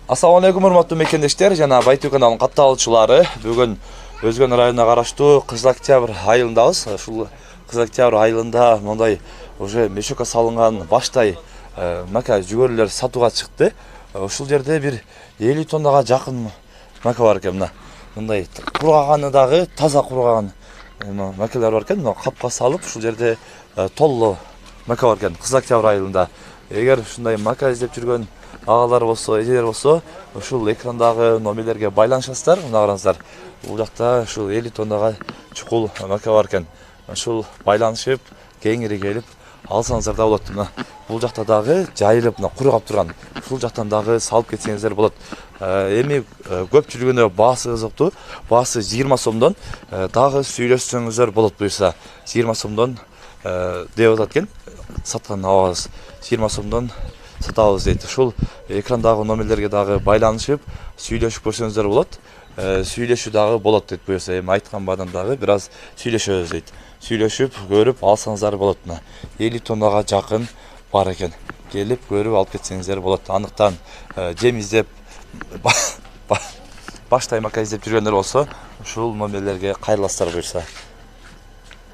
Assalamu алейкум, урматтуу мекендештер жана Байтуу каналынын катталуучулары. Бүгүн Өзгөн районуна караштуу Кызыл Октябрь айылындабыз. Ушул Кызыл Октябрь айылында мондай уже мешокко салынган баштай мака жүгөрүлөр сатууга чыкты. Ушул жерде бир 50 тоннага жакын мака бар экен. Мындай кургаганы дагы таза кургаган макалар бар экен. Капка салып ушул жерде толло мака бар экен Кызыл Октябрь айылында. Эгер ушундай мака издеп жүргөн агалар болсо, эжелер болсо, ушул экрандагы номерлерге байланышасыздар. Мына караңыздар. Бул жакта ушул 50 тоннага чукул мака бар экен. Ушул байланышып, кеңири келип алсаңыздар да болот. Мына бул жакта дагы жайылып, мына кургап турган. Ушул жактан дагы салып кетсеңиздер болот. Эми көп жүргөндө баасы кызыктуу. Баасы 20 сомдон. Дагы сүйлөшсөңүздөр болот буюрса. 20 сомдон деп атат экен. Саткан абабыз 20 сомдон сатабыз дейт. Ушул экрандагы номерлерге дагы байланышып, сүйлөшүп көрсөңүздөр болот. Сүйлөшүү дагы болот дейт буюрса. Эми айткан бадан дагы бир аз сүйлөшөбүз дейт. Сүйлөшүп, көрүп алсаңыздар болот. 50 тоннага жакын бар экен. Келип көрүп алып кетсеңиздер болот. Андыктан жем издеп баштай мака издеп жүргөндөр болсо, ушул номерлерге кайрыласыздар буюрса.